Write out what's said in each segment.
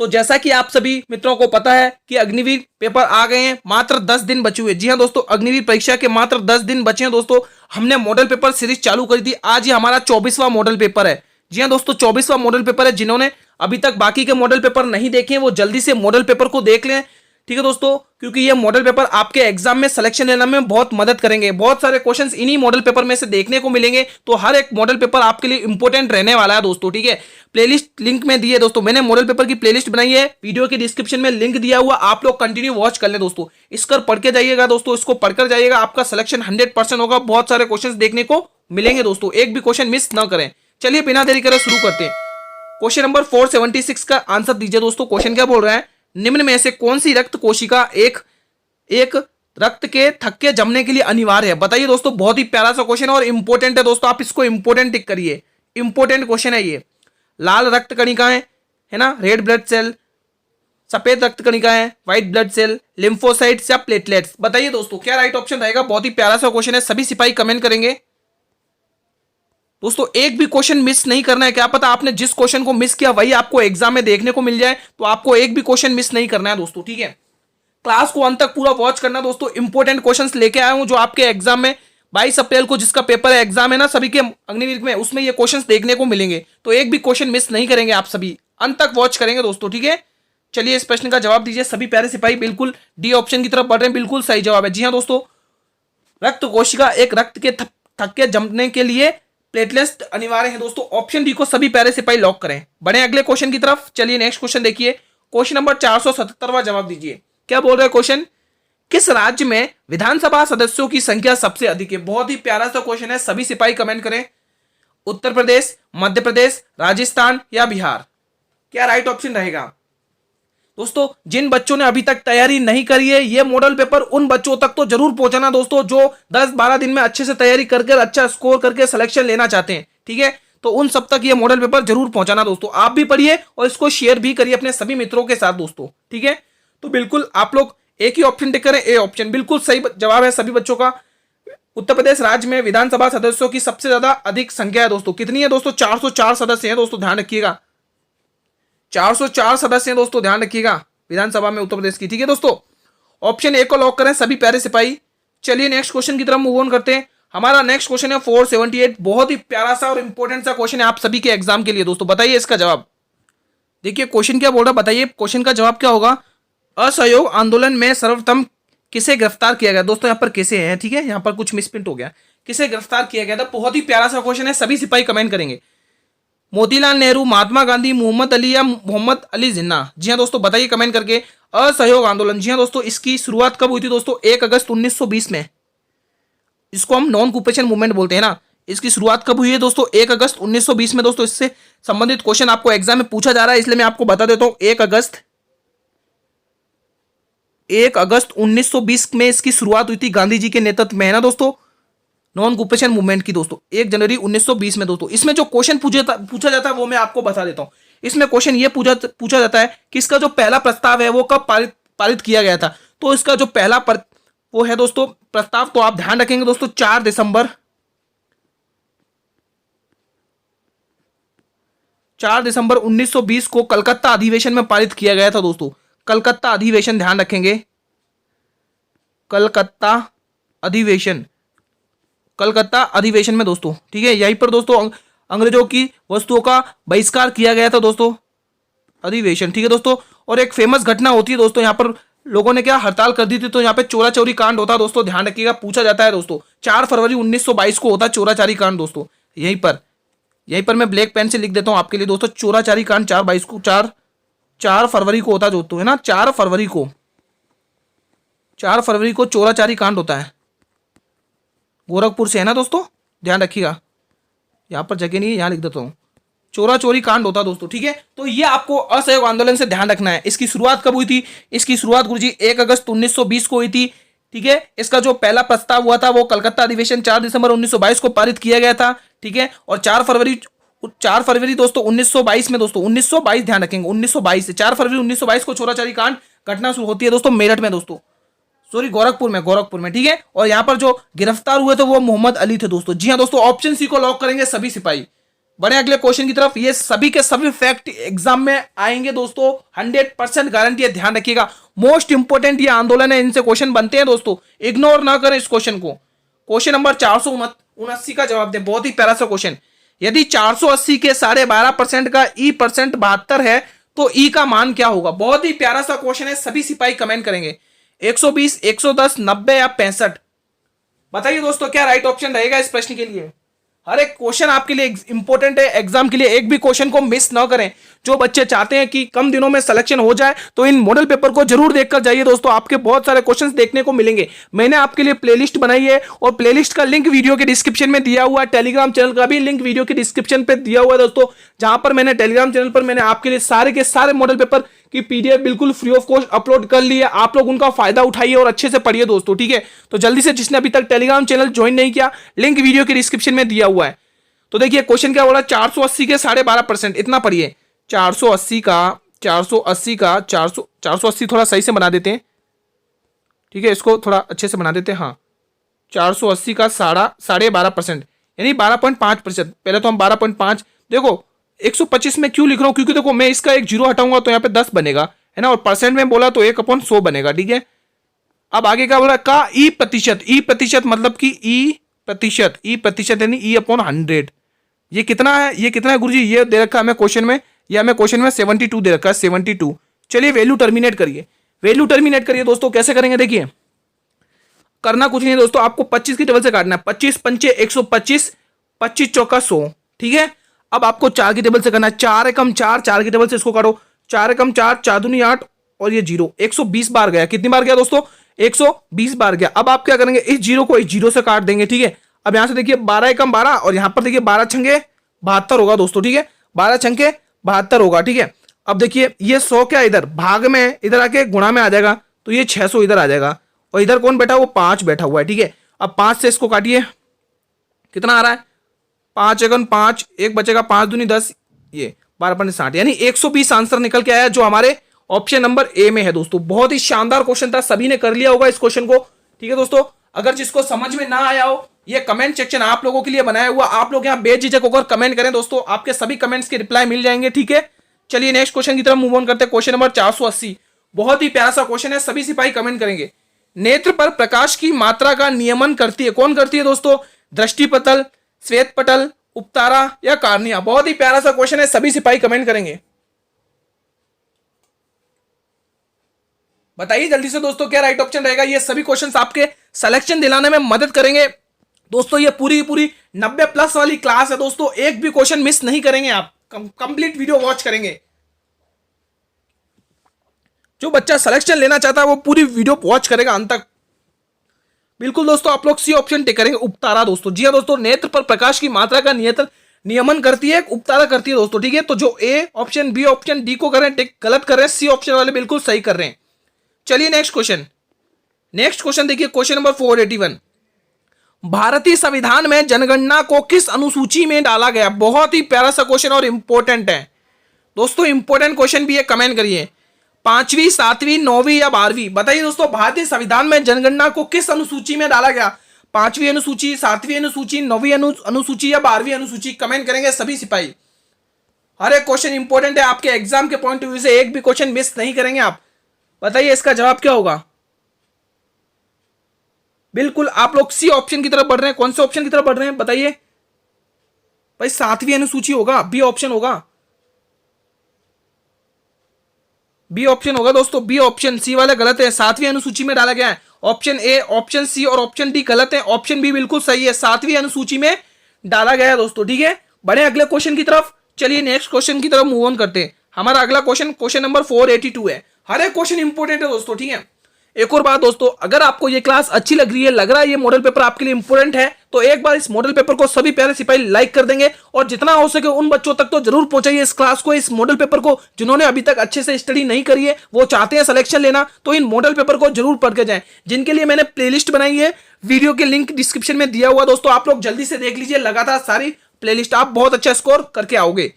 तो जैसा कि आप सभी मित्रों को पता है कि अग्निवीर पेपर आ गए हैं, मात्र 10 दिन बचे हुए। जी हाँ दोस्तों, अग्निवीर परीक्षा के मात्र 10 दिन बचे हैं दोस्तों। हमने मॉडल पेपर सीरीज चालू कर दी। आज ये हमारा 24वां मॉडल पेपर है। जी हाँ दोस्तों, 24वां मॉडल पेपर है। जिन्होंने अभी तक बाकी के मॉडल पेपर नहीं देखे हैं वो जल्दी से मॉडल पेपर को देख लें, ठीक है दोस्तों, क्योंकि ये मॉडल पेपर आपके एग्जाम में सिलेक्शन लेने में बहुत मदद करेंगे। बहुत सारे क्वेश्चंस इन्हीं मॉडल पेपर में से देखने को मिलेंगे, तो हर एक मॉडल पेपर आपके लिए इंपॉर्टेंट रहने वाला है दोस्तों, ठीक है। प्लेलिस्ट लिंक में दी है दोस्तों, मैंने मॉडल पेपर की प्लेलिस्ट बनाई है, वीडियो के डिस्क्रिप्शन में लिंक दिया हुआ, आप लोग कंटिन्यू वॉच कर लें दोस्तों। इसकर पढ़ के जाइएगा दोस्तों, इसको पढ़कर जाइएगा, आपका सिलेक्शन 100% होगा। बहुत सारे क्वेश्चन देखने को मिलेंगे दोस्तों, एक भी क्वेश्चन मिस न करें। चलिए बिना देरी करे शुरू करते हैं। क्वेश्चन नंबर 476 का आंसर दीजिए दोस्तों। क्वेश्चन क्या बोल रहा है, निम्न में से कौन सी रक्त कोशिका एक रक्त के थक्के जमने के लिए अनिवार्य है? बताइए दोस्तों, बहुत ही प्यारा सा क्वेश्चन है और इंपॉर्टेंट है दोस्तों, आप इसको इंपॉर्टेंट टिक करिए, इंपॉर्टेंट क्वेश्चन है ये। लाल रक्त कणिकाएं है ना, रेड ब्लड सेल, सफेद रक्त कणिकाएं, व्हाइट ब्लड सेल, लिम्फोसाइट्स या प्लेटलेट्स? बताइए दोस्तों क्या राइट ऑप्शन रहेगा। बहुत ही प्यारा सा क्वेश्चन है, सभी सिपाही कमेंट करेंगे दोस्तों। एक भी क्वेश्चन मिस नहीं करना है, क्या पता आपने जिस क्वेश्चन को मिस किया वही आपको एग्जाम में देखने को मिल जाए, तो आपको एक भी क्वेश्चन मिस नहीं करना है दोस्तों, ठीक है। क्लास को अंत तक पूरा वॉच करना दोस्तों, इंपॉर्टेंट क्वेश्चंस लेके आया हूं जो आपके एग्जाम में 22 अप्रैल को जिसका पेपर है, एग्जाम है ना सभी के अग्निवीर में, उसमें ये क्वेश्चंस देखने को मिलेंगे, तो एक भी क्वेश्चन मिस नहीं करेंगे, आप सभी अंत तक वॉच करेंगे दोस्तों, ठीक है। चलिए इस प्रश्न का जवाब दीजिए सभी प्यारे सिपाही। बिल्कुल डी ऑप्शन की तरफ बढ़ रहे हैं, बिल्कुल सही जवाब है। जी हाँ दोस्तों, रक्त कोशिका एक रक्त के थक्के जमने के लिए प्लेटलेट्स अनिवार्य है दोस्तों। ऑप्शन डी को सभी प्यारे सिपाही लॉक करें। बढ़े अगले क्वेश्चन की तरफ। चलिए नेक्स्ट क्वेश्चन देखिए, क्वेश्चन नंबर 477वां जवाब दीजिए। क्या बोल रहे हैं क्वेश्चन, किस राज्य में विधानसभा सदस्यों की संख्या सबसे अधिक है? बहुत ही प्यारा सा क्वेश्चन है, सभी सिपाही कमेंट करें। उत्तर प्रदेश, मध्य प्रदेश, राजस्थान या बिहार? क्या राइट ऑप्शन रहेगा दोस्तों? जिन बच्चों ने अभी तक तैयारी नहीं करी है, ये मॉडल पेपर उन बच्चों तक तो जरूर पहुंचाना दोस्तों जो 10-12 दिन में अच्छे से तैयारी करके अच्छा स्कोर करके सिलेक्शन लेना चाहते हैं, ठीक है। तो उन सब तक ये मॉडल पेपर जरूर पहुंचाना दोस्तों। आप भी पढ़िए और इसको शेयर भी करिए अपने सभी मित्रों के साथ दोस्तों, ठीक है। तो बिल्कुल आप लोग एक ही ऑप्शन टिक करें, ए ऑप्शन बिल्कुल सही जवाब है सभी बच्चों का। उत्तर प्रदेश राज्य में विधानसभा सदस्यों की सबसे ज्यादा अधिक संख्या है दोस्तों। कितनी है दोस्तों? 404 सदस्य हैं दोस्तों, ध्यान रखिएगा। 404 सदस्य हैं दोस्तों, ध्यान रखिएगा विधानसभा में उत्तर प्रदेश की, ठीक है दोस्तों। ऑप्शन ए को लॉक करें सभी प्यारे सिपाही। चलिए नेक्स्ट क्वेश्चन की तरफ मूव ऑन करते हैं। हमारा नेक्स्ट क्वेश्चन है 478, बहुत ही प्यारा सा और इंपॉर्टेंट सा क्वेश्चन है आप सभी के एग्जाम के लिए दोस्तों। बताइए इसका जवाब। देखिए क्वेश्चन क्या बोल रहा है, बताइए क्वेश्चन का जवाब क्या होगा। असहयोग आंदोलन में सर्वप्रथम किसे गिरफ्तार किया गया? दोस्तों यहाँ पर किसे है, ठीक है, यहाँ पर कुछ मिसप्रिंट हो गया, किसे गिरफ्तार किया गया था। बहुत ही प्यारा सा क्वेश्चन है, सभी सिपाही कमेंट करेंगे। मोतीलाल नेहरू, महात्मा गांधी, मोहम्मद अली या मोहम्मद अली जिन्ना? जी हाँ दोस्तों, बताइए कमेंट करके। असहयोग आंदोलन, जी हाँ दोस्तों, इसकी शुरुआत कब हुई थी दोस्तों? 1 अगस्त 1920 में। इसको हम नॉन ऑक्यूपेशन मूवमेंट बोलते हैं ना। इसकी शुरुआत कब हुई है दोस्तों? 1 अगस्त 1920 में दोस्तों। इससे संबंधित क्वेश्चन आपको एग्जाम में पूछा जा रहा है, इसलिए मैं आपको बता देता हूं। 1 अगस्त 1920 में इसकी शुरुआत हुई थी, गांधी जी के नेतृत्व में, है ना दोस्तों, नॉन ऑक्यूपेशन मूवमेंट की दोस्तों। 1 जनवरी 1920 में दोस्तों। इसमें जो क्वेश्चन पूछा जाता है वो मैं आपको बता देता हूं। इसमें क्वेश्चन ये पूछा जाता है कि इसका जो पहला प्रस्ताव है वो कब पारित किया गया था। तो इसका जो पहला वो है दोस्तों प्रस्ताव, तो आप ध्यान रखेंगे दोस्तों, 4 दिसंबर 1920 को कलकत्ता अधिवेशन में पारित किया गया था दोस्तों। कलकत्ता अधिवेशन, ध्यान रखेंगे, कलकत्ता अधिवेशन में दोस्तों, ठीक है। यहीं पर दोस्तों अंग्रेजों की वस्तुओं का बहिष्कार किया गया था दोस्तों, अधिवेशन, ठीक है दोस्तों। और एक फेमस घटना होती है दोस्तों, यहाँ पर लोगों ने क्या हड़ताल कर दी थी, तो यहाँ पे चोरा चोरी कांड होता है दोस्तों, ध्यान रखिएगा, पूछा जाता है दोस्तों। 4 फरवरी 1922 को होता है चोरा चारी कांड दोस्तों। यहीं पर मैं ब्लैक पेन से लिख देता हूं आपके लिए दोस्तों, चोरा चारी कांड 4 फरवरी को होता दोस्तों, है ना। 4 फरवरी को चोरा चारी कांड होता है, गोरखपुर से, है ना दोस्तों, ध्यान रखिएगा। यहाँ पर जगह नहीं है, यहाँ लिख देता हूँ, चोरा चोरी कांड होता दोस्तों, ठीक है। तो ये आपको असहयोग आंदोलन से ध्यान रखना है। इसकी शुरुआत कब हुई थी? इसकी शुरुआत गुरुजी 1 अगस्त 1920 को हुई थी, ठीक है। इसका जो पहला प्रस्ताव हुआ था वो कलकत्ता अधिवेशन 4 दिसंबर 1922 को पारित किया गया था, ठीक है। और 4 फरवरी दोस्तों 1922 में दोस्तों, 1922 ध्यान रखेंगे, 1922 से 4 फरवरी 1922 को चोराचारी कांड घटना शुरू होती है दोस्तों मेरठ में दोस्तों, सॉरी गोरखपुर में, ठीक है। और यहाँ पर जो गिरफ्तार हुए थे वो मोहम्मद अली थे दोस्तों। जी हाँ दोस्तों, ऑप्शन सी को लॉक करेंगे सभी सिपाही। बढ़े अगले क्वेश्चन की तरफ। ये सभी के सभी फैक्ट एग्जाम में आएंगे दोस्तों, 100% गारंटी है, ध्यान रखिएगा। मोस्ट इंपोर्टेंट ये आंदोलन है, इनसे क्वेश्चन बनते हैं दोस्तों, इग्नोर ना करें इस क्वेश्चन को। क्वेश्चन नंबर 479 का जवाब दें, बहुत ही प्यारा सा क्वेश्चन। यदि 480 के 12.5% का ई परसेंट 72 है तो ई का मान क्या होगा? बहुत ही प्यारा सा क्वेश्चन है, सभी सिपाही कमेंट करेंगे। 120, 110, 90 या 65? बताइए दोस्तों क्या राइट ऑप्शन रहेगा इस प्रश्न के लिए। हर एक क्वेश्चन आपके लिए इंपॉर्टेंट है एग्जाम के लिए, एक भी क्वेश्चन को मिस ना करें। जो बच्चे चाहते हैं कि कम दिनों में सिलेक्शन हो जाए तो इन मॉडल पेपर को जरूर देखकर जाइए दोस्तों, आपके बहुत सारे क्वेश्चंस देखने को मिलेंगे। मैंने आपके लिए प्लेलिस्ट बनाई है और प्लेलिस्ट का लिंक वीडियो के डिस्क्रिप्शन में दिया हुआ है, टेलीग्राम चैनल का भी लिंक वीडियो के डिस्क्रिप्शन पे दिया हुआ है दोस्तों, जहां पर मैंने टेलीग्राम चैनल पर मैंने आपके लिए सारे के सारे मॉडल पेपर की पीडीएफ बिल्कुल फ्री ऑफ कॉस्ट अपलोड कर ली है। आप लोग उनका फायदा उठाइए और अच्छे से पढ़िए दोस्तों, ठीक है। तो जल्दी से जिसने अभी तक टेलीग्राम चैनल ज्वाइन नहीं किया, लिंक वीडियो के डिस्क्रिप्शन में दिया हुआ है। तो देखिए क्वेश्चन क्या बोला, 480 के 12.5%, इतना पढ़िए। 480 का 480 थोड़ा सही से बना देते हैं, ठीक है, इसको थोड़ा अच्छे से बना देते हैं। हाँ, 480 का 12.5% यानी 12.5%। पहले तो हम 12.5, देखो 125 में क्यों लिख रहा हूं, क्योंकि देखो मैं इसका एक जीरो हटाऊंगा तो यहाँ पे 10 बनेगा, है ना, और परसेंट में बोला तो 1/100 बनेगा, ठीक है। अब आगे क्या बोला, का ई प्रतिशत मतलब कि ई प्रतिशत यानी E/100। ये कितना है, ये कितना है गुरुजी? ये दे रखा है हमें क्वेश्चन में, या हमें क्वेश्चन में 72 दे रखा है, 72। चलिए वैल्यू टर्मिनेट करिए दोस्तों। कैसे करेंगे देखिए, करना कुछ नहीं है दोस्तों, आपको 25 की टेबल से काटना है। 25 पंचे 125, 25 चौका 100, ठीक है। अब आपको 4 की टेबल से करना है, 4 एकम 4, 4 की टेबल से इसको काटो, 4 एकम 4, 4 दूनी 8 और ये 0, 120 बार गया। कितनी बार गया दोस्तों? 120 बार गया। अब आप क्या करेंगे, इस जीरो को इस जीरो से काट देंगे, ठीक है। अब यहां से देखिए 12 एकम 12 और यहां पर देखिए 12 छंगे 72 होगा दोस्तों, ठीक है, 12 छंगे 72 होगा, ठीक है। अब देखिए ये 100 क्या इधर भाग में, इधर आके गुणा में आ जाएगा, तो ये 600 इधर आ जाएगा, और इधर कौन बैठा, वो 5 बैठा हुआ है, ठीक है। अब 5 से इसको काटिए, कितना आ रहा है, 5 एकम 5, एक बचेगा, 5 दूनी 10, ये 12.60 यानी 120 आंसर निकल के आया, जो हमारे ऑप्शन नंबर ए में है दोस्तों। बहुत ही शानदार क्वेश्चन था, सभी ने कर लिया होगा इस क्वेश्चन को, ठीक है दोस्तों। अगर जिसको समझ में ना आया हो, ये कमेंट सेक्शन आप लोगों के लिए बनाया हुआ, आप लोग यहाँ बेझिझक होकर कमेंट करें दोस्तों, आपके सभी कमेंट्स के रिप्लाई मिल जाएंगे, ठीक है। चलिए नेक्स्ट क्वेश्चन की तरफ मूव ऑन करते हैं। क्वेश्चन नंबर 480, बहुत ही प्यारा सा क्वेश्चन है, सभी सिपाही कमेंट करेंगे। नेत्र पर प्रकाश की मात्रा का नियमन करती है, कौन करती है दोस्तों? दृष्टिपटल, श्वेत पटल, उपतारा या कार्निया? बहुत ही प्यारा सा क्वेश्चन है, सभी सिपाही कमेंट करेंगे। बताइए जल्दी से दोस्तों क्या राइट ऑप्शन रहेगा। ये सभी क्वेश्चंस आपके सिलेक्शन दिलाने में मदद करेंगे दोस्तों। ये पूरी 90+ वाली क्लास है दोस्तों, एक भी क्वेश्चन मिस नहीं करेंगे आप, कंप्लीट वीडियो वॉच करेंगे। जो बच्चा सिलेक्शन लेना चाहता है वो पूरी वीडियो वॉच करेगा अंत तक। बिल्कुल दोस्तों, आप लोग सी ऑप्शन टिक करेंगे, उपतारा दोस्तों। जी हाँ दोस्तों, नेत्र पर प्रकाश की मात्रा का नियमन करती है, उपतारा करती है दोस्तों, ठीक है। तो जो A option, B option, D को कर रहे हैं टिक, गलत कर रहे हैं, सी ऑप्शन वाले बिल्कुल सही कर रहे हैं। चलिए नेक्स्ट क्वेश्चन देखिए, क्वेश्चन नंबर 481। भारतीय संविधान में जनगणना को किस अनुसूची में डाला गया? बहुत ही प्यारा सा क्वेश्चन और इंपॉर्टेंट है दोस्तों, इंपॉर्टेंट क्वेश्चन भी है, कमेंट करिए। 5वीं, 7वीं, 9वीं या 12वीं? बताइए दोस्तों, भारतीय संविधान में जनगणना को किस अनुसूची में डाला गया? 5वीं अनुसूची, 7वीं अनुसूची, 9वीं अनुसूची या 12वीं अनुसूची? कमेंट करेंगे सभी सिपाही। हर एक क्वेश्चन इंपॉर्टेंट है, आपके एग्जाम के पॉइंट ऑफ व्यू से एक भी क्वेश्चन मिस नहीं करेंगे आप। बताइए इसका जवाब क्या होगा। बिल्कुल आप लोग सी ऑप्शन की तरफ बढ़ रहे हैं। कौन से ऑप्शन की तरफ बढ़ रहे हैं बताइए भाई? 7वीं अनुसूची होगा, बी ऑप्शन होगा, बी ऑप्शन होगा दोस्तों, बी ऑप्शन। सी वाले गलत है, 7वीं अनुसूची में डाला गया है। ऑप्शन ए, ऑप्शन सी और ऑप्शन डी गलत है, ऑप्शन बी बिल्कुल सही है, 7वीं अनुसूची में डाला गया है दोस्तों, ठीक है। बढ़े अगले क्वेश्चन की तरफ। चलिए नेक्स्ट क्वेश्चन की तरफ मूव ऑन करते हैं। हमारा अगला क्वेश्चन नंबर 482 है। हर एक क्वेश्चन इंपॉर्टेंट है दोस्तों, ठीक है। एक और बात दोस्तों, अगर आपको ये क्लास अच्छी लग रही है, लग रहा है ये मॉडल पेपर आपके लिए इंपॉर्टेंट है, तो एक बार इस मॉडल पेपर को सभी प्यारे सिपाही लाइक कर देंगे, और जितना हो सके उन बच्चों तक तो जरूर पहुंचाइए इस क्लास को, इस मॉडल पेपर को, जिन्होंने अभी तक अच्छे से स्टडी नहीं करी है, वो चाहते हैं सिलेक्शन लेना, तो इन मॉडल पेपर को जरूर पढ़ के जाएं। जिनके लिए मैंने प्लेलिस्ट बनाई है, वीडियो के लिंक डिस्क्रिप्शन में दिया हुआ दोस्तों, आप लोग जल्दी से देख लीजिए लगातार सारी प्लेलिस्ट, आप बहुत अच्छा स्कोर करके आओगे।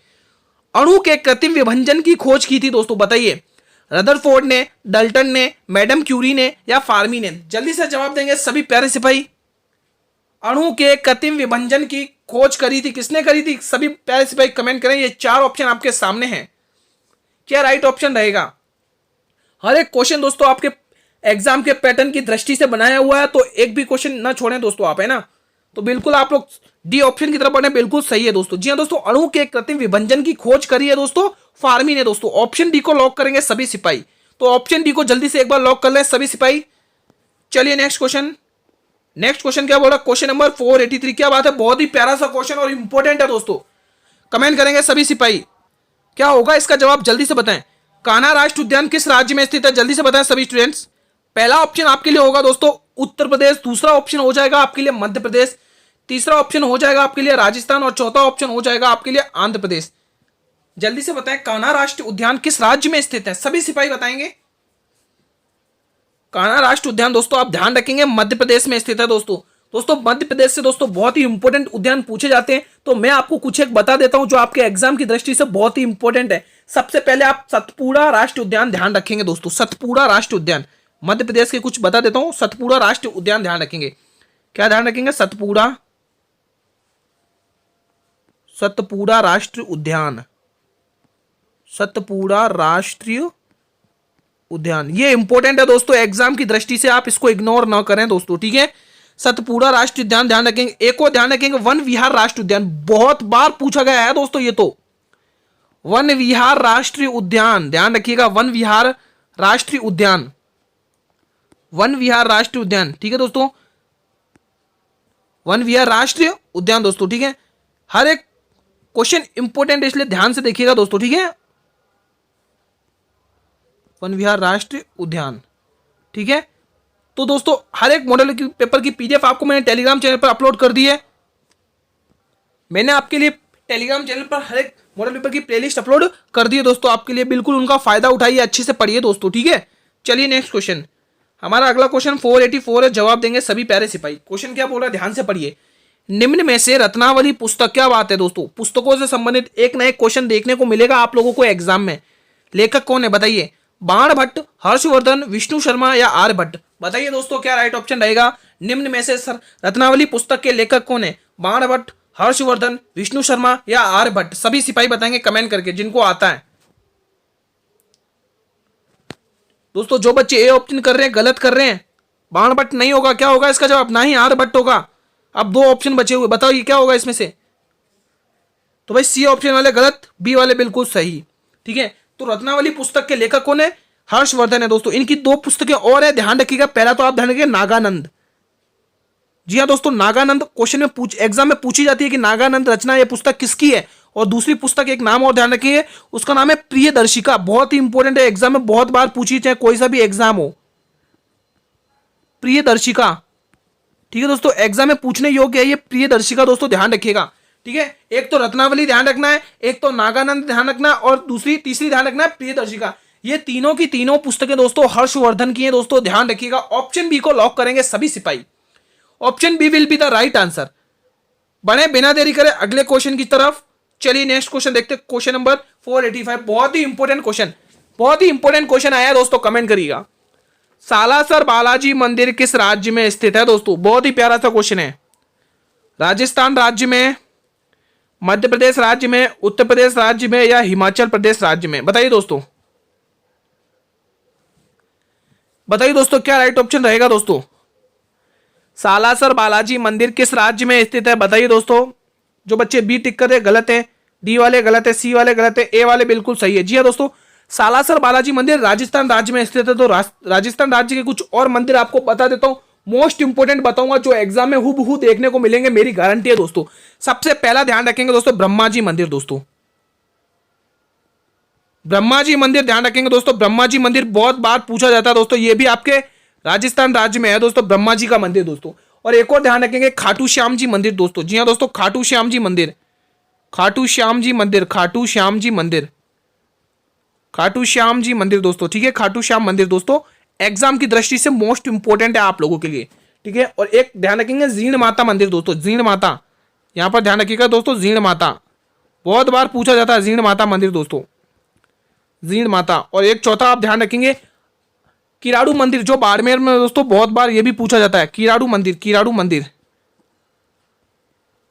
अणु के कृत्रिम विभंजन की खोज की थी दोस्तों, बताइए रदरफोर्ड ने, डल्टन ने, मैडम क्यूरी ने या फार्मी ने? जल्दी से जवाब देंगे सभी प्यारे सिपाही। अणु के कृत्रिम विभंजन की खोज करी थी, किसने करी थी? सभी प्यारे सिपाही कमेंट करें। ये 4 ऑप्शन आपके सामने हैं, क्या राइट ऑप्शन रहेगा? हर एक क्वेश्चन दोस्तों आपके एग्जाम के पैटर्न की दृष्टि से बनाया हुआ है, तो एक भी क्वेश्चन ना छोड़ें दोस्तों आप, है ना। तो बिल्कुल आप लोग डी ऑप्शन की तरफ बढ़े, बिल्कुल सही है दोस्तों। जी हाँ दोस्तों, अणु के कृत्रिम विभंजन की खोज करी है दोस्तों फार्मी ने दोस्तों। ऑप्शन डी को लॉक करेंगे सभी सिपाही। तो ऑप्शन डी को जल्दी से एक बार लॉक कर लें सभी सिपाही। चलिए नेक्स्ट क्वेश्चन। नेक्स्ट क्वेश्चन क्या बोला? Question number 483। क्या बात है, बहुत ही प्यारा सा क्वेश्चन और इंपॉर्टेंट है दोस्तों। कमेंट करेंगे सभी सिपाही, क्या होगा इसका जवाब? जल्दी से बताएं। कान्हा राष्ट्रीय उद्यान किस राज्य में स्थित है? जल्दी से बताएं सभी स्टूडेंट्स। पहला ऑप्शन आपके लिए होगा दोस्तों उत्तर प्रदेश, दूसरा ऑप्शन हो जाएगा आपके लिए मध्य प्रदेश, तीसरा ऑप्शन हो जाएगा आपके लिए राजस्थान और चौथा ऑप्शन हो जाएगा आपके लिए आंध्र प्रदेश। जल्दी से बताएं, कान्हा राष्ट्रीय उद्यान किस राज्य में स्थित है? सभी सिपाही बताएंगे। कान्हा राष्ट्रीय उद्यान दोस्तों आप ध्यान रखेंगे मध्य प्रदेश में स्थित है दोस्तों। दोस्तों मध्य प्रदेश से दोस्तों बहुत ही इंपॉर्टेंट उद्यान पूछे जाते हैं, तो मैं आपको कुछ एक बता देता हूं जो आपके एग्जाम की दृष्टि से बहुत ही इंपॉर्टेंट है। सबसे पहले आप सतपुड़ा राष्ट्रीय उद्यान ध्यान रखेंगे दोस्तों। सतपुड़ा राष्ट्रीय उद्यान मध्य प्रदेश के कुछ बता देता हूं। सतपुड़ा राष्ट्रीय उद्यान ध्यान रखेंगे। क्या ध्यान रखेंगे? सतपुड़ा राष्ट्रीय उद्यान। सतपुड़ा राष्ट्रीय उद्यान ये इंपॉर्टेंट है दोस्तों, एग्जाम की दृष्टि से आप इसको इग्नोर ना करें दोस्तों, ठीक है। सतपुड़ा राष्ट्रीय उद्यान ध्यान रखेंगे। एक और ध्यान रखेंगे वन विहार राष्ट्रीय उद्यान, बहुत बार पूछा गया है दोस्तों ये तो। वन विहार राष्ट्रीय उद्यान ध्यान रखिएगा, वन विहार राष्ट्रीय उद्यान, वन विहार राष्ट्रीय उद्यान, ठीक है दोस्तों। वन विहार राष्ट्रीय उद्यान दोस्तों, ठीक है। हर एक क्वेश्चन इंपॉर्टेंट है इसलिए ध्यान से देखिएगा दोस्तों, ठीक है। वन विहार राष्ट्रीय उद्यान, ठीक है। तो दोस्तों हर एक मॉडल की पेपर की पीडीएफ आपको मैंने टेलीग्राम चैनल पर अपलोड कर दी है। मैंने आपके लिए टेलीग्राम चैनल पर हर एक मॉडल पेपर की प्लेलिस्ट अपलोड कर दी है दोस्तों आपके लिए, बिल्कुल उनका फायदा उठाइए, अच्छे से पढ़िए दोस्तों, ठीक है। चलिए नेक्स्ट क्वेश्चन, हमारा अगला क्वेश्चन 484 है, जवाब देंगे सभी प्यारे सिपाही। क्वेश्चन क्या बोल रहा है ध्यान से पढ़िए। निम्न में से रत्नावली पुस्तक, क्या बात है दोस्तों, पुस्तकों से संबंधित एक ना एक क्वेश्चन देखने को मिलेगा आप लोगों को एग्जाम में। लेखक कौन है बताइए? बाणभट्ट, हर्षवर्धन, विष्णु शर्मा या आर्यभट्ट? बताइए दोस्तों क्या राइट ऑप्शन रहेगा? निम्न में से रत्नावली पुस्तक के लेखक कौन है? बाणभट्ट, हर्षवर्धन, विष्णु शर्मा या आर्यभट्ट? सभी सिपाही बताएंगे कमेंट करके जिनको आता है। दोस्तों जो बच्चे ए ऑप्शन कर रहे हैं गलत कर रहे हैं, बाणभट्ट नहीं होगा। क्या होगा इसका जवाब? ना ही आर्यभट्ट होगा। अब 2 ऑप्शन बचे हुए, बताओ ये क्या होगा इसमें से? तो भाई सी ऑप्शन वाले गलत, बी वाले बिल्कुल सही, ठीक है। तो रत्नावली पुस्तक के लेखक कौन है? हर्षवर्धन है दोस्तों। इनकी 2 पुस्तकें और है, ध्यान रखिएगा। पहला तो आप ध्यान रखिएगा नागानंद। जी हाँ दोस्तों, नागानंद क्वेश्चन में एग्जाम में पूछी जाती है कि नागानंद रचना ये पुस्तक किसकी है। और दूसरी पुस्तक एक नाम और ध्यान रखिए, उसका नाम है प्रियदर्शिका। बहुत ही इंपॉर्टेंट है, एग्जाम में बहुत बार पूछी, चाहे कोई सा भी एग्जाम हो। प्रियदर्शिका, ठीक है दोस्तों, एग्जाम में पूछने योग्य है ये प्रियदर्शिका दोस्तों, ध्यान रखिएगा, ठीक है। एक तो रत्नावली ध्यान रखना है, एक तो नागानंद ध्यान रखना है, और तीसरी ध्यान रखना है प्रियदर्शिका। ये तीनों की तीनों पुस्तकें दोस्तों हर्षवर्धन की हैं दोस्तों, ध्यान रखिएगा। ऑप्शन बी को लॉक करेंगे सभी सिपाही। Option B will be the right answer. बढ़े बिना देरी करें अगले क्वेश्चन की तरफ। चलिए नेक्स्ट क्वेश्चन देखते हैं, क्वेश्चन नंबर 485। बहुत ही इंपॉर्टेंट क्वेश्चन, बहुत ही इंपॉर्टेंट क्वेश्चन आया है दोस्तों, कमेंट करिएगा। सालासर बालाजी मंदिर किस राज्य में स्थित है दोस्तों? बहुत ही प्यारा सा क्वेश्चन है। राजस्थान राज्य में, मध्य प्रदेश राज्य में, उत्तर प्रदेश राज्य में या हिमाचल प्रदेश राज्य में? बताइए दोस्तों, बताइए दोस्तों क्या राइट ऑप्शन रहेगा दोस्तों? सालासर बालाजी मंदिर किस राज्य में स्थित है? बताइए दोस्तों। जो बच्चे बी टिक कर रहे गलत है, डी वाले गलत है, सी वाले गलत है, ए वाले बिल्कुल सही है। जी हाँ दोस्तों, सालासर बालाजी मंदिर राजस्थान राज्य में स्थित है। तो राजस्थान राज्य के कुछ और मंदिर आपको बता देता हूं, मोस्ट इंपोर्टेंट बताऊंगा, जो एग्जाम में हूबहू देखने को मिलेंगे, मेरी गारंटी है दोस्तों। सबसे पहला ध्यान रखेंगे दोस्तों ब्रह्मा जी मंदिर दोस्तों, ब्रह्मा जी मंदिर ध्यान रखेंगे दोस्तों। ब्रह्मा जी मंदिर बहुत बार पूछा जाता है दोस्तों, ये भी आपके राजस्थान राज्य में है दोस्तों, ब्रह्मा जी का मंदिर दोस्तों। और एक और ध्यान रखेंगे खाटू श्याम जी मंदिर दोस्तों। जी हाँ दोस्तों, खाटू श्याम जी मंदिर, खाटू श्याम जी मंदिर, खाटू श्याम जी मंदिर, खाटू श्याम जी मंदिर दोस्तों, ठीक है। खाटू श्याम मंदिर दोस्तों एग्जाम की दृष्टि से मोस्ट इंपोर्टेंट है आप लोगों के लिए, ठीक है। और एक ध्यान रखेंगे जीण माता मंदिर दोस्तों, जीण माता, यहां पर ध्यान रखिएगा दोस्तों, जीण माता बहुत बार पूछा जाता है, जीण माता मंदिर दोस्तों, जीण माता। और एक चौथा आप ध्यान रखेंगे किराड़ू मंदिर, जो बाड़मेर में दोस्तों बहुत बार ये भी पूछा जाता है, किराड़ू मंदिर, किराड़ू मंदिर,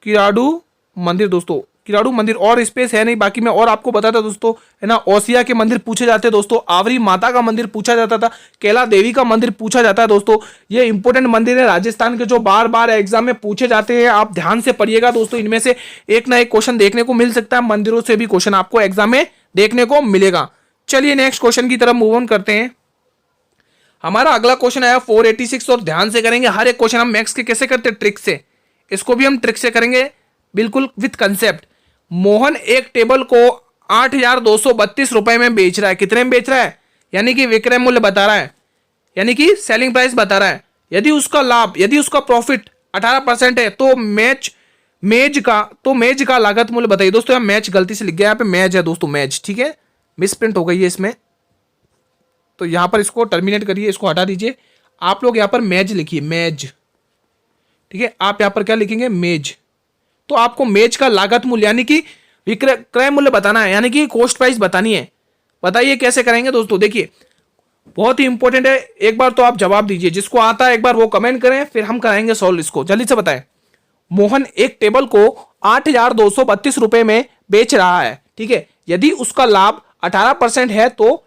किराडू मंदिर दोस्तों, किराडू मंदिर और स्पेस है नहीं, बाकी मैं और आपको बताता दोस्तों, है ना। ओसिया के मंदिर पूछे जाते हैं दोस्तों, आवरी माता का मंदिर पूछा जाता था, कैला देवी का मंदिर पूछा जाता है दोस्तों। ये इंपॉर्टेंट मंदिर है राजस्थान के, जो बार बार एग्जाम में पूछे जाते हैं। आप ध्यान से पढ़िएगा दोस्तों, इनमें से एक ना एक क्वेश्चन देखने को मिल सकता है, मंदिरों से भी क्वेश्चन आपको एग्जाम में देखने को मिलेगा। चलिए नेक्स्ट क्वेश्चन की तरफ मूव ऑन करते हैं। हमारा अगला क्वेश्चन आया 486, और ध्यान से करेंगे। हर एक क्वेश्चन हम मैथ्स के कैसे करते हैं, ट्रिक से, इसको भी हम ट्रिक से करेंगे, बिल्कुल विथ कंसेप्ट। मोहन एक टेबल को 8,232 रुपए में बेच रहा है। कितने में बेच रहा है, यानी कि विक्रय मूल्य बता रहा है, यानी कि सेलिंग प्राइस बता रहा है। यदि उसका लाभ, यदि उसका प्रॉफिट 18% है, तो मेज का लागत मूल्य बताइए। दोस्तों यहाँ मैच गलती से लिख गया, यहाँ पे मैच है दोस्तों, मैच, ठीक है, मिसप्रिंट हो गई है इसमें, तो यहां पर इसको टर्मिनेट करिए, इसको हटा दीजिए। आप लोग यहां पर मेज लिखिए, मेज, ठीक है। आप यहां पर क्या लिखेंगे, मेज। तो आपको मेज का लागत मूल्य यानी कि विक्रय क्रय मूल्य बताना है, यानी कि कॉस्ट प्राइस बतानी है। बताइए कैसे करेंगे दोस्तों, देखिए बहुत ही इंपॉर्टेंट है। एक बार तो आप जवाब दीजिए, जिसको आता है एक बार वो कमेंट करें, फिर हम कराएंगे सॉल्व इसको। जल्दी से बताएं। मोहन एक टेबल को 8,232 रुपए में बेच रहा है, ठीक है। यदि उसका लाभ 18% है, तो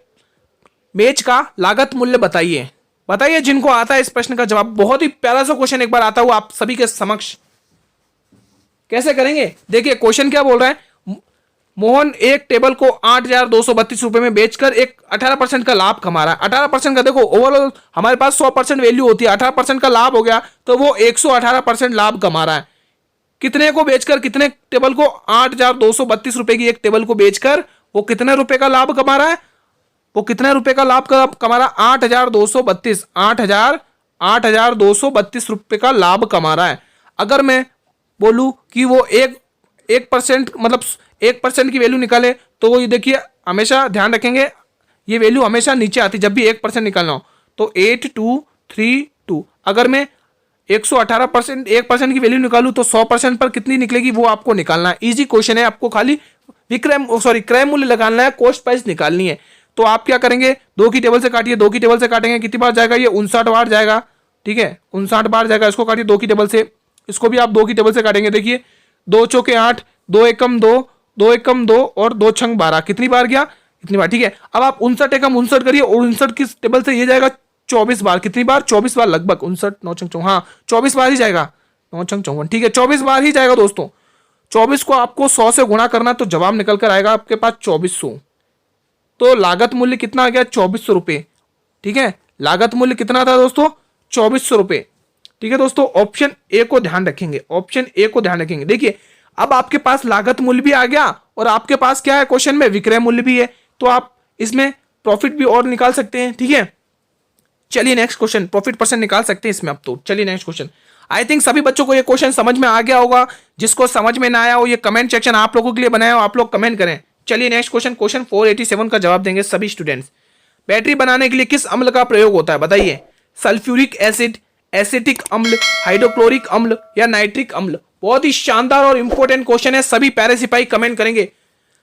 मेज का लागत मूल्य बताइए। बताइए जिनको आता है इस प्रश्न का जवाब। बहुत ही प्यारा सा क्वेश्चन एक बार आता हुआ आप सभी के समक्ष। कैसे करेंगे, देखिए क्वेश्चन क्या बोल रहा है। मोहन एक टेबल को 8,232 रुपए में बेचकर एक 18% का लाभ कमा रहा है। 18% का, देखो ओवरऑल हमारे पास 100% वैल्यू होती है, 18% का लाभ हो गया, तो वो 118% लाभ कमा रहा है। कितने को बेचकर, कितने टेबल को, 8,232 रुपए की एक टेबल को बेचकर वो कितने रुपए का लाभ कमा रहा है, वो कितने रुपए का लाभ कमा रहा है, 8,232 रुपए का लाभ कमा रहा है। अगर मैं बोलूं कि वो 1% मतलब 1% की वैल्यू निकाले, तो ये देखिए हमेशा ध्यान रखेंगे, ये वैल्यू हमेशा नीचे आती जब भी 1% निकालना हो, तो 8232। अगर मैं 118% 1% की वैल्यू निकालूं तो 100% पर कितनी निकलेगी वो आपको निकालना है। इजी क्वेश्चन है, आपको खाली क्रय मूल्य लगाना है, कॉस्ट प्राइस निकालनी है। तो आप क्या करेंगे, 2 की टेबल से काटिए, 2 की टेबल से काटेंगे कितनी बार जाएगा, ये 59 बार जाएगा, ठीक है, 59 बार जाएगा। इसको काटिए 2 की टेबल से, इसको भी आप 2 की टेबल से काटेंगे। देखिए 2 चौके 8, 2 एकम 2, 2 एकम 2 और 2 छंग 12, कितनी बार गया, इतनी बार, ठीक है। अब आप 59 एकम 59 करिए, और 59 की टेबल से ये जाएगा 24 बार, कितनी बार, 24 बार लगभग, 59 9 छंग 54, हाँ 24 बार ही जाएगा, 9 छंग 54, ठीक है, 24 बार ही जाएगा दोस्तों। 24 को आपको 100 से गुणा करना, तो जवाब निकल कर आएगा आपके पास 2400। तो लागत मूल्य कितना आ गया, 2400 रुपए, ठीक है। लागत मूल्य कितना था दोस्तों, 2400 रुपए, ठीक है दोस्तों। ऑप्शन ए को ध्यान रखेंगे, ऑप्शन ए को ध्यान रखेंगे। देखिए अब आपके पास लागत मूल्य भी आ गया, और आपके पास क्या है क्वेश्चन में, विक्रय मूल्य भी है, तो आप इसमें प्रॉफिट भी और निकाल सकते हैं, ठीक है। चलिए नेक्स्ट क्वेश्चन, प्रॉफिट परसेंट निकाल सकते हैं इसमें अब तो। चलिए नेक्स्ट क्वेश्चन। आई थिंक सभी बच्चों को ये क्वेश्चन समझ में आ गया होगा। जिसको समझ में ना आया हो, ये कमेंट सेक्शन आप लोगों के लिए बनाया हो, आप लोग कमेंट करें। चलिए नेक्स्ट क्वेश्चन, क्वेश्चन 487 का जवाब देंगे सभी स्टूडेंट्स। बैटरी बनाने के लिए किस अम्ल का प्रयोग होता है, बताइए। सल्फ्यूरिक एसिड, एसिटिक अम्ल, हाइड्रोक्लोरिक अम्ल या नाइट्रिक अम्ल। बहुत ही शानदार और इंपॉर्टेंट क्वेश्चन है, सभी पैरे सिपाही कमेंट करेंगे।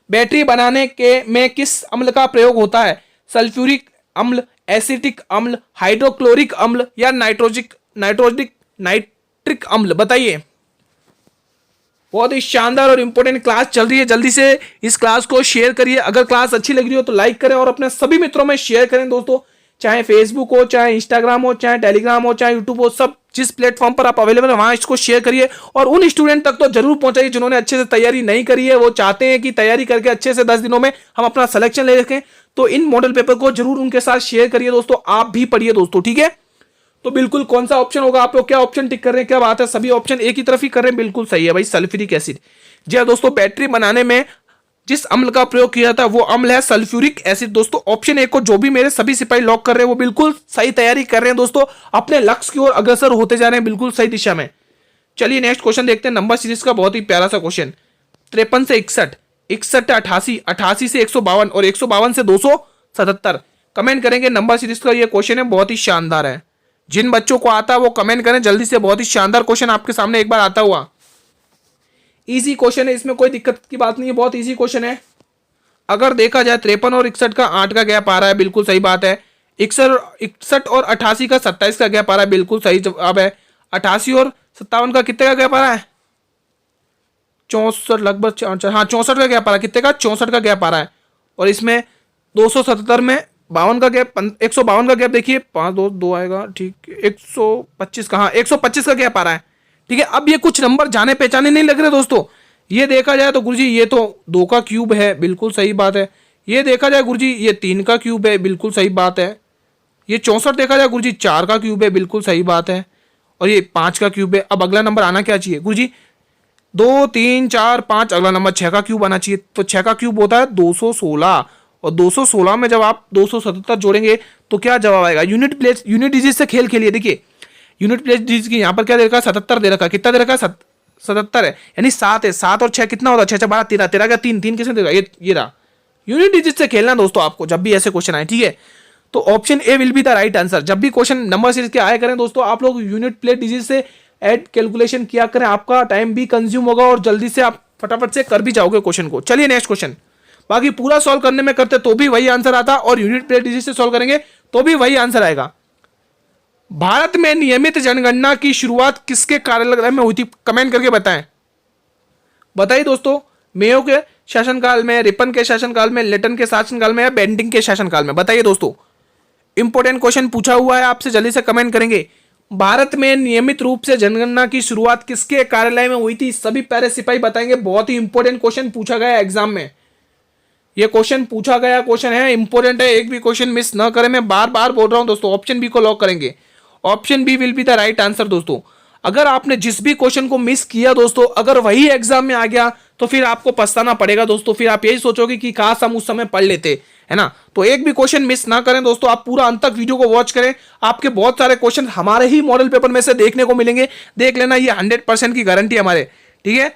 बैटरी बनाने के में किस अम्ल का प्रयोग होता है, सल्फ्यूरिक अम्ल, एसिटिक अम्ल, हाइड्रोक्लोरिक अम्ल या नाइट्रिक अम्ल, बताइए। बहुत ही शानदार और इंपॉर्टेंट क्लास चल रही है, जल्दी से इस क्लास को शेयर करिए। अगर क्लास अच्छी लग रही हो तो लाइक करें और अपने सभी मित्रों में शेयर करें दोस्तों। चाहे फेसबुक हो, चाहे इंस्टाग्राम हो, चाहे टेलीग्राम हो, चाहे यूट्यूब हो, सब जिस प्लेटफॉर्म पर आप अवेलेबल है वहां इसको शेयर करिए। और उन स्टूडेंट तक तो जरूर पहुंचाइए जिन्होंने अच्छे से तैयारी नहीं करी है, वो चाहते हैं कि तैयारी करके अच्छे से 10 दिनों में हम अपना सिलेक्शन ले रखें। तो इन मॉडल पेपर को जरूर उनके साथ शेयर करिए दोस्तों, आप भी पढ़िए दोस्तों, ठीक है। तो बिल्कुल कौन सा ऑप्शन होगा, आप लोग क्या ऑप्शन टिक कर रहे हैं, क्या बात है, सभी ऑप्शन एक ही तरफ ही कर रहे हैं, बिल्कुल सही है भाई, सल्फ्यूरिक एसिड। जी हाँ दोस्तों, बैटरी बनाने में जिस अम्ल का प्रयोग किया था वो अम्ल है सल्फ्यूरिक एसिड। दोस्तों ऑप्शन ए को जो भी मेरे सभी सिपाही लॉक कर रहे हैं वो बिल्कुल सही तैयारी कर रहे हैं दोस्तों, अपने लक्ष्य की ओर अग्रसर होते जा रहे हैं बिल्कुल सही दिशा में। चलिए नेक्स्ट क्वेश्चन देखते हैं, नंबर सीरीज का बहुत ही प्यारा सा क्वेश्चन। 53 से 61, 61 से 88, 88 से 152 और 152 से 277। कमेंट करेंगे, नंबर सीरीज का ये क्वेश्चन है, बहुत ही शानदार है। जिन बच्चों को आता है वो कमेंट करें जल्दी से, बहुत ही शानदार क्वेश्चन आपके सामने एक बार आता हुआ। इजी क्वेश्चन है, इसमें कोई दिक्कत की बात नहीं है, बहुत इजी क्वेश्चन है। अगर देखा जाए 53 और 61 का 8 का गैप आ रहा है, बिल्कुल सही बात है। 61 और 88 का 27 का गैप आ रहा है, बिल्कुल सही जवाब है। 88 और 57 का कितने का गैप आ रहा है, 64 लगभग 4, हाँ 64 का गैप आ रहा है। कितने का? 64 का गैप आ रहा है। और इसमें 277 में 52 का गैप, 152 का गैप देखिए, 5 2 आएगा, ठीक, 125 का, हाँ 125 का गैप आ रहा है। ठीक है, अब ये कुछ नंबर जाने पहचाने नहीं लग रहे दोस्तों। ये देखा जाए तो गुरुजी ये तो 2 का क्यूब है, बिल्कुल सही बात है। ये देखा जाए गुरुजी ये 3 का क्यूब है, बिल्कुल सही बात है। ये 64 देखा जाए गुरुजी 4 का क्यूब है, बिल्कुल सही बात है। और ये 5 का क्यूब है। अब अगला नंबर आना क्या चाहिए गुरुजी? 2 3 4 5, अगला नंबर 6 का क्यूब आना चाहिए। तो 6 का क्यूब होता है 216, और 216 में जब आप 277 जोड़ेंगे तो क्या जवाब आएगा? यूनिट प्लेस, यूनिट डिजिट से खेल खेलिए। देखिए यूनिट प्लेस डिजिट की यहाँ पर क्या दे रखा है? 77 दे रखा है। कितना दे रखा है? 77 है, यानी 7 है। 7 और 6 कितना होता है? 6 6 12 13, 13 का 3, 3 किसने देगा? ये रहा। यूनिट डिजिट से खेलना दोस्तों आपको जब भी ऐसे क्वेश्चन आए, ठीक है। तो option A will be the right answer. जब भी क्वेश्चन नंबर सीरीज के आए करें दोस्तों, आप लोग यूनिट प्लेस डिजिट से ऐड कैलकुलेशन किया करें, आपका टाइम भी कंज्यूम होगा और जल्दी से आप फटाफट से कर भी जाओगे क्वेश्चन को। चलिए नेक्स्ट क्वेश्चन। बाकी पूरा सॉल्व करने में करते तो भी वही आंसर आता, और यूनिट प्लेस डिजिट से सॉल्व करेंगे तो भी वही आंसर आएगा। भारत में नियमित जनगणना की शुरुआत किसके कार्यालय में हुई थी? कमेंट करके बताएं। बताइए दोस्तों, मेयो के शासनकाल में, रिपन के शासनकाल में, लेटन के शासनकाल में, या बेंटिंग के शासनकाल में? बताइए दोस्तों, इंपॉर्टेंट क्वेश्चन पूछा हुआ है आपसे, जल्दी से कमेंट करेंगे। भारत में नियमित रूप से जनगणना की शुरुआत किसके कार्यालय में हुई थी? सभी पैरे सिपाही बताएंगे। बहुत ही इंपॉर्टेंट क्वेश्चन पूछा गया एग्जाम में। ये क्वेश्चन पूछा गया क्वेश्चन है, इंपॉर्टेंट है, एक भी क्वेश्चन मिस न करें। मैं बार बार बोल रहा हूं दोस्तों, ऑप्शन बी को लॉक करेंगे। Option B will be the right answer दोस्तों। अगर आपने जिस भी क्वेश्चन को मिस किया दोस्तों, अगर वही एग्जाम में आ गया तो फिर आपको पछताना पड़ेगा दोस्तों। फिर आप यही सोचोगे कि काश हम उस समय पढ़ लेते, है ना। तो एक भी क्वेश्चन मिस ना करें दोस्तों, आप पूरा अंत तक वीडियो को वॉच करें। आपके बहुत सारे क्वेश्चन हमारे ही मॉडल पेपर में से देखने को मिलेंगे, देख लेना, ये 100% की गारंटी हमारे, ठीक है।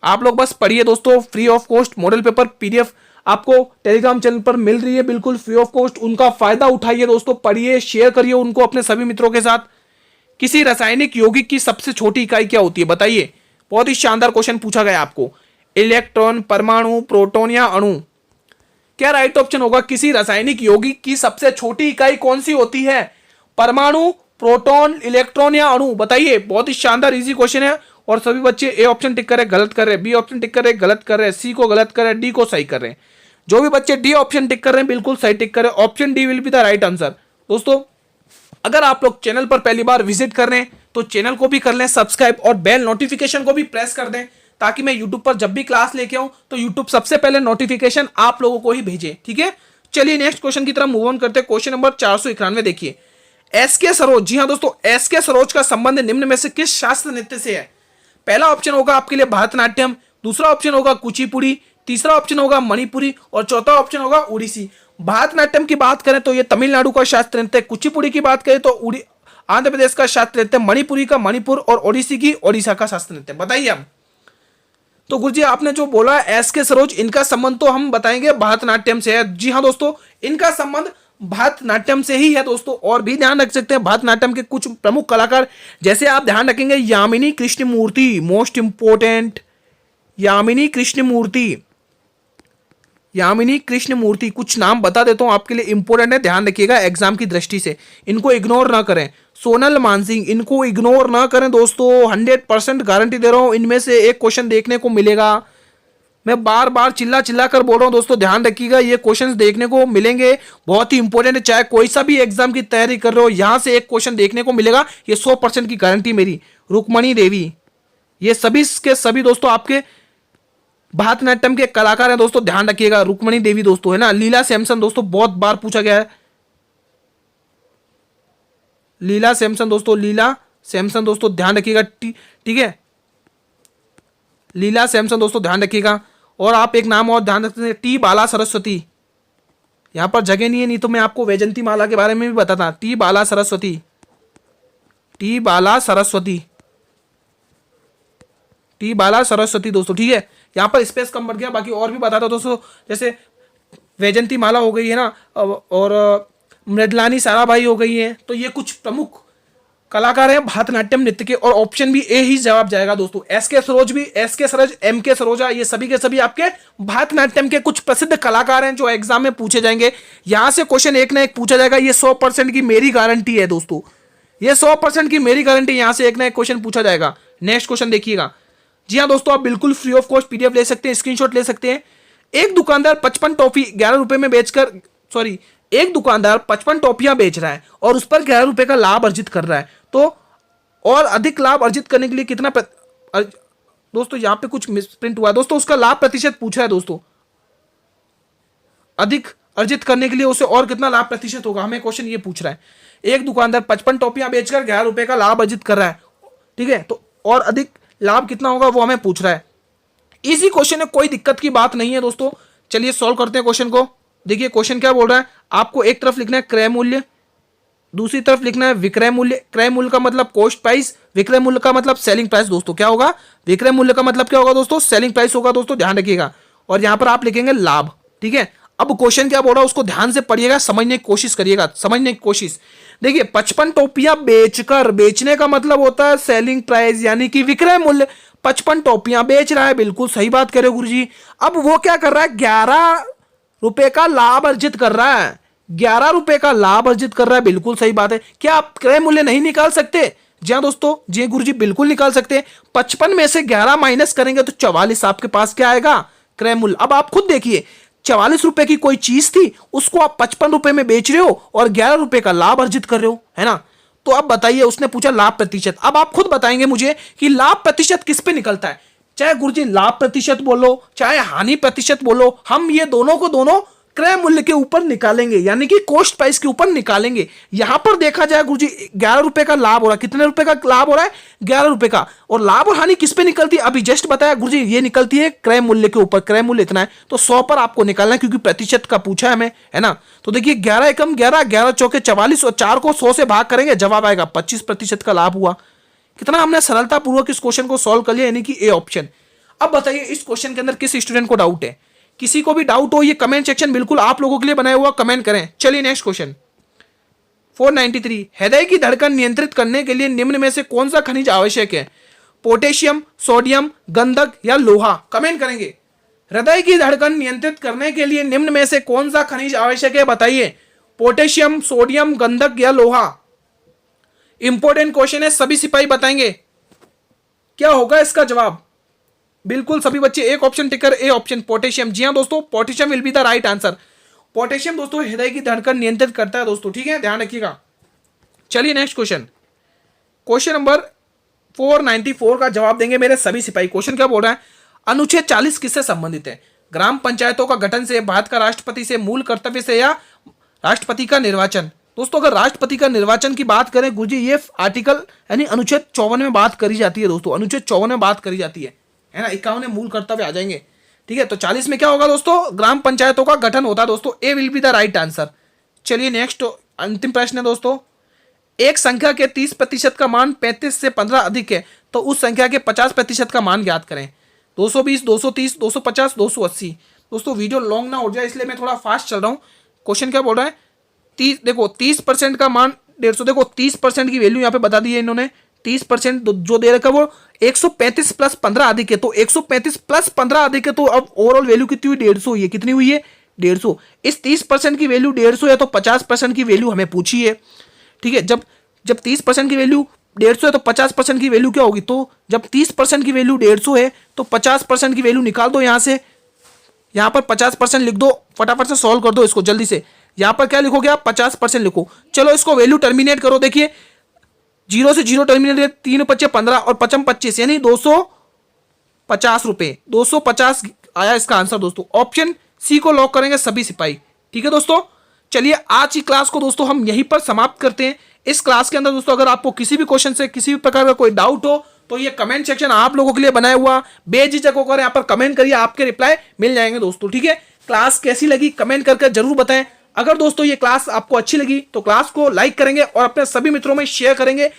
आप लोग बस पढ़िए दोस्तों, free of cost model paper PDF आपको टेलीग्राम चैनल पर मिल रही है, बिल्कुल फ्री ऑफ कॉस्ट। उनका फायदा उठाइए दोस्तों, पढ़िए, शेयर करिए उनको अपने सभी मित्रों के साथ। किसी रासायनिक यौगिक की सबसे छोटी इकाई क्या होती है? बताइए, बहुत ही शानदार क्वेश्चन पूछा गया आपको। इलेक्ट्रॉन, परमाणु, प्रोटॉन या अणु? क्या राइट ऑप्शन होगा? किसी रासायनिक यौगिक की सबसे छोटी इकाई कौन सी होती है? परमाणु, प्रोटॉन, इलेक्ट्रॉन या अणु? बताइए, बहुत ही शानदार इजी क्वेश्चन है। और सभी बच्चे ए ऑप्शन टिक कर रहे, गलत कर रहे, बी ऑप्शन टिक कर रहे, गलत कर रहे, सी को गलत कर रहे, डी को सही कर रहे हैं। जो भी बच्चे डी ऑप्शन टिक कर रहे हैं बिल्कुल सही टिक कर रहे हैं। Option D will be the right answer दोस्तों। अगर आप लोग चैनल पर पहली बार विजिट कर रहे हैं तो चैनल को भी कर लें सब्सक्राइब, और बेल नोटिफिकेशन को भी प्रेस कर दें, ताकि मैं यूट्यूब पर जब भी क्लास लेके आऊं तो यूट्यूब सबसे पहले नोटिफिकेशन आप लोगों को ही भेजे, ठीक है। चलिए नेक्स्ट क्वेश्चन की तरफ मूव ऑन करते हैं। क्वेश्चन नंबर 491 देखिए। एस के सरोज, जी हाँ दोस्तों, एस के सरोज का संबंध निम्न में से किस शास्त्र नृत्य से है? पहला ऑप्शन होगा आपके लिए भरतनाट्यम, दूसरा ऑप्शन होगा कुचिपुड़ी, तीसरा ऑप्शन होगा मणिपुरी, और चौथा ऑप्शन होगा उड़ीसी। भरतनाट्यम की बात करें तो ये तमिलनाडु का शास्त्र नृत्य, कुचिपुड़ी की बात करें तो आंध्र प्रदेश का शास्त्र नृत्य, मणिपुरी का मणिपुर, और ओडिसी की ओडिशा का शास्त्र नृत्य। बताइए हम। तो गुरुजी आपने जो बोला एस के सरोज, इनका संबंध तो हम बताएंगे भरतनाट्यम से है। जी हाँ दोस्तों, इनका संबंध भरतनाट्यम से ही है दोस्तों। और भी ध्यान रख सकते हैं भरतनाट्यम के कुछ प्रमुख कलाकार, जैसे आप ध्यान रखेंगे यामिनी कृष्णमूर्ति, मोस्ट इंपोर्टेंट, यामिनी कृष्णमूर्ति, यामिनी कृष्णमूर्ति। कुछ नाम बता देता हूं आपके लिए, इंपॉर्टेंट है, ध्यान रखिएगा एग्जाम की दृष्टि से, इनको इग्नोर ना करें। सोनल मानसिंह, इनको इग्नोर ना करें दोस्तों, 100% गारंटी दे रहा हूं इनमें से एक क्वेश्चन देखने को मिलेगा। मैं बार बार चिल्ला चिल्ला कर बोल रहा हूं दोस्तों, ध्यान रखिएगा, ये क्वेश्चंस देखने को मिलेंगे, बहुत ही इंपॉर्टेंट है। चाहे कोई सा भी एग्जाम की तैयारी कर रहे हो, यहां से एक क्वेश्चन देखने को मिलेगा, ये 100% की गारंटी मेरी। रुक्मणी देवी, ये सभी के सभी दोस्तों आपके भरतनाट्यम के कलाकार हैं दोस्तों, ध्यान रखिएगा। रुक्मणी देवी दोस्तों, है ना। लीला सैमसन दोस्तों, बहुत बार पूछा गया है। लीला सैमसन दोस्तों, लीला सैमसन दोस्तों, ध्यान रखिएगा, ठीक है। लीला सैमसन दोस्तों, ध्यान रखिएगा। और आप एक नाम और ध्यान रखते हैं, टी बाला सरस्वती। यहां पर जगह नहीं है, नहीं तो मैं आपको वैजंती माला के बारे में भी बताता। टी बाला सरस्वती, टी बाला सरस्वती, टी बाला सरस्वती दोस्तों, ठीक है। यहां पर स्पेस कम बढ़ गया, बाकी और भी बताता दोस्तों, जैसे वैजंती माला हो गई है ना, और मृदलानी साराभाई हो गई है। तो ये कुछ प्रमुख कलाकार हैं भरतनाट्यम नृत्य के, और ऑप्शन भी ए ही जवाब जाएगा दोस्तों। एस के सरोज भी, एस के सरोज, एम के सरोजा, ये सभी के सभी आपके भरतनाट्यम के कुछ प्रसिद्ध कलाकार हैं जो एग्जाम में पूछे जाएंगे। यहां से क्वेश्चन एक ना एक पूछा जाएगा, ये 100% की मेरी गारंटी है दोस्तों, ये 100% की मेरी गारंटी, यहां से एक ना एक क्वेश्चन पूछा जाएगा। नेक्स्ट क्वेश्चन देखिएगा। जी हाँ दोस्तों, आप बिल्कुल फ्री ऑफ कॉस्ट पीडीएफ ले सकते हैं, स्क्रीनशॉट ले सकते हैं। एक दुकानदार 55 टॉफी 11 रुपए में बेचकर, सॉरी, एक दुकानदार 55 टॉफियां बेच रहा है और उस पर 11 रुपए का लाभ अर्जित कर रहा है, तो और अधिक लाभ अर्जित करने के लिए कितना दोस्तों यहाँ पे कुछ मिसप्रिंट हुआ है दोस्तों, उसका लाभ प्रतिशत पूछ रहा है दोस्तों, अधिक अर्जित करने के लिए उसे और कितना लाभ प्रतिशत होगा, हमें क्वेश्चन ये पूछ रहा है। एक दुकानदार 55 टॉफियां बेचकर 11 रुपए का लाभ अर्जित कर रहा है, ठीक है, तो और अधिक लाभ कितना होगा वो हमें पूछ रहा है। इजी क्वेश्चन है, कोई दिक्कत की बात नहीं है दोस्तों। चलिए सॉल्व करते हैं क्वेश्चन को। देखिए क्वेश्चन क्या बोल रहा है, आपको एक तरफ लिखना है क्रय मूल्य, दूसरी तरफ लिखना है विक्रय मूल्य। क्रय मूल्य का मतलब कॉस्ट प्राइस, विक्रय मूल्य का मतलब सेलिंग प्राइस। दोस्तों क्या होगा, विक्रय मूल्य का मतलब क्या होगा दोस्तों, सेलिंग प्राइस होगा दोस्तों, ध्यान रखिएगा। और यहां पर आप लिखेंगे लाभ, ठीक है। अब क्वेश्चन क्या बोल रहा है उसको ध्यान से पढ़िएगा, समझने की कोशिश करिएगा, समझने की कोशिश। देखिए 55 टॉफियां बेचकर, बेचने का मतलब होता है सेलिंग प्राइस यानी कि विक्रय मूल्य। 55 टॉफियां बेच रहा है, बिल्कुल सही बात कह रहे हो गुरुजी। अब वो क्या कर रहा है, 11 रुपए का लाभ अर्जित कर रहा है, 11 रुपए का लाभ अर्जित कर रहा है, बिल्कुल सही बात है। क्या आप क्रय मूल्य नहीं निकाल सकते? जी हाँ दोस्तों, जी गुरुजी बिल्कुल निकाल सकते हैं। 55 में से 11 माइनस करेंगे तो 44 आपके पास क्या आएगा, क्रय मूल्य। अब आप खुद देखिए, 44 रुपए की कोई चीज थी, उसको आप 55 रुपए में बेच रहे हो और 11 रुपए का लाभ अर्जित कर रहे हो, है ना। तो अब बताइए, उसने पूछा लाभ प्रतिशत। अब आप खुद बताएंगे मुझे कि लाभ प्रतिशत किस पे निकलता है। चाहे गुरुजी लाभ प्रतिशत बोलो, चाहे हानि प्रतिशत बोलो, हम ये दोनों को दोनों क्रय मूल्य के ऊपर निकालेंगे, यानी कि कॉस्ट प्राइस के ऊपर निकालेंगे। यहां पर देखा जाए गुरुजी 11 रुपए का लाभ हो रहा है, कितने रुपए का लाभ हो रहा है, 11 रुपए का। और लाभ और हानि किस पे निकलती है, अभी जस्ट बताया गुरुजी, ये निकलती है क्रय मूल्य के ऊपर। क्रय मूल्य इतना है तो 100 पर आपको निकालना है, क्योंकि प्रतिशत का पूछा है हमें, है ना। तो देखिए 11 एकम 11, 11 चौके 44 और 4 को 100 से भाग करेंगे, जवाब आएगा 25% का लाभ हुआ। कितना हमने सरलता पूर्वक इस क्वेश्चन को सॉल्व कर लिया, यानी कि ए ऑप्शन। अब बताइए इस क्वेश्चन के अंदर किस स्टूडेंट को डाउट है, किसी को भी डाउट हो, ये कमेंट सेक्शन बिल्कुल आप लोगों के लिए बनाया हुआ, कमेंट करें। चलिए नेक्स्ट क्वेश्चन 493, हृदय की धड़कन नियंत्रित करने के लिए निम्न में से कौन सा खनिज आवश्यक है, पोटेशियम, सोडियम, गंधक या लोहा। कमेंट करेंगे। हृदय की धड़कन नियंत्रित करने के लिए निम्न में से कौन सा खनिज आवश्यक है, बताइए, पोटेशियम, सोडियम, गंधक या लोहा। इंपॉर्टेंट क्वेश्चन है, सभी सिपाही बताएंगे क्या होगा इसका जवाब। बिल्कुल सभी बच्चे एक ऑप्शन टिकर, ए ऑप्शन पोटेशियम। जी हाँ दोस्तों, potassium will be the right answer. Potassium दोस्तों हृदय की धड़कन नियंत्रित करता है दोस्तों, ठीक है, ध्यान रखिएगा। चलिए नेक्स्ट क्वेश्चन, क्वेश्चन नंबर 494 का जवाब देंगे मेरे सभी सिपाही। क्वेश्चन क्या बोल रहा है, अनुच्छेद 40 किससे संबंधित है, ग्राम पंचायतों का गठन से, भारत का राष्ट्रपति से, मूल कर्तव्य से या राष्ट्रपति का निर्वाचन। दोस्तों अगर राष्ट्रपति का निर्वाचन की बात करें गुरुजी, ये आर्टिकल यानी अनुच्छेद 54 में बात करी जाती है दोस्तों, अनुच्छेद 54 में बात करी जाती है ना। 51 मूल कर्तव्य आ जाएंगे, ठीक है। तो 40 में क्या होगा दोस्तों, ग्राम पंचायतों का गठन होता है दोस्तों, A will be the right answer. चलिए नेक्स्ट अंतिम प्रश्न है दोस्तों, एक संख्या के 30% का मान 35 से 15 अधिक है तो उस संख्या के 50% का मान ज्ञात करें। 220, 230, 250, 280। दोस्तों वीडियो लॉन्ग ना हो जाए इसलिए मैं थोड़ा फास्ट चल रहा हूँ। क्वेश्चन क्या बोल रहा है, 30, देखो 30% का मान 150, देखो 30% की वैल्यू यहाँ पे बता दी है इन्होंने। 30% जो दे रखा है वो 135 प्लस 15 अधिक है, तो 135 प्लस 15 अधिक है, तो अब ओवरऑल वैल्यू कितनी हुई, 150 हुई है। कितनी हुई है, 150। इस 30% की वैल्यू 150 है तो 50% की वैल्यू हमें पूछी है, ठीक है। जब 30% की वैल्यू 150 है तो 50% की वैल्यू क्या होगी, तो जब 30% की वैल्यू 150 है तो 50% की वैल्यू निकाल दो यहाँ से, यहाँ पर 50% लिख दो, फटाफट से सॉल्व कर दो इसको जल्दी से। यहाँ पर क्या लिखोगे आप, 50% लिखो। चलो इसको वैल्यू टर्मिनेट करो, देखिए 0 से 0 टर्मिनेट, 3 × 5 = 15 और 5 × 25 यानी 250 रुपए, 250 आया इसका आंसर दोस्तों। ऑप्शन सी को लॉक करेंगे सभी सिपाही, ठीक है दोस्तों। चलिए आज की क्लास को दोस्तों हम यहीं पर समाप्त करते हैं। इस क्लास के अंदर दोस्तों अगर आपको किसी भी क्वेश्चन से किसी भी प्रकार का कोई डाउट हो तो ये कमेंट सेक्शन आप लोगों के लिए बनाया हुआ, बेझिझक होकर यहाँ पर कमेंट करिए, आपके रिप्लाई मिल जाएंगे दोस्तों, ठीक है। क्लास कैसी लगी कमेंट करके जरूर बताएं। अगर दोस्तों ये क्लास आपको अच्छी लगी तो क्लास को लाइक करेंगे और अपने सभी मित्रों में शेयर करेंगे,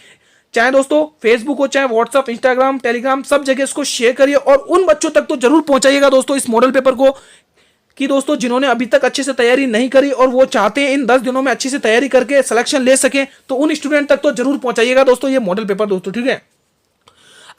चाहे दोस्तों फेसबुक हो, चाहे व्हाट्सएप, इंस्टाग्राम, टेलीग्राम, सब जगह इसको शेयर करिए और उन बच्चों तक तो जरूर पहुंचाइएगा दोस्तों इस मॉडल पेपर को, कि दोस्तों जिन्होंने अभी तक अच्छे से तैयारी नहीं करी और वो चाहते हैं इन 10 दिनों में अच्छी से तैयारी करके सिलेक्शन ले सकें, तो उन स्टूडेंट तक तो जरूर पहुंचाइएगा दोस्तों ये मॉडल पेपर दोस्तों, ठीक है।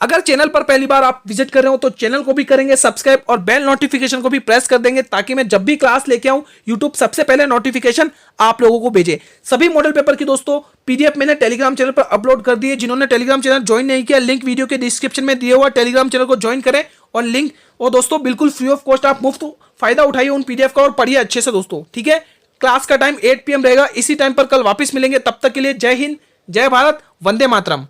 अगर चैनल पर पहली बार आप विजिट कर रहे हो तो चैनल को भी करेंगे सब्सक्राइब और बेल नोटिफिकेशन को भी प्रेस कर देंगे, ताकि मैं जब भी क्लास लेके आऊं यूट्यूब सबसे पहले नोटिफिकेशन आप लोगों को भेजे। सभी मॉडल पेपर की दोस्तों पीडीएफ मैंने टेलीग्राम चैनल पर अपलोड कर दी है। जिन्होंने टेलीग्राम चैनल ज्वाइन नहीं किया, लिंक वीडियो के डिस्क्रिप्शन में दिया हुआ, टेलीग्राम चैनल को ज्वाइन करें और लिंक, और दोस्तों बिल्कुल फ्री ऑफ कॉस्ट आप मुफ्त फायदा उठाइए उन पीडीएफ का और पढ़िए अच्छे से दोस्तों, ठीक है। क्लास का टाइम 8 PM रहेगा, इसी टाइम पर कल वापस मिलेंगे। तब तक के लिए जय हिंद, जय भारत, वंदे मातरम।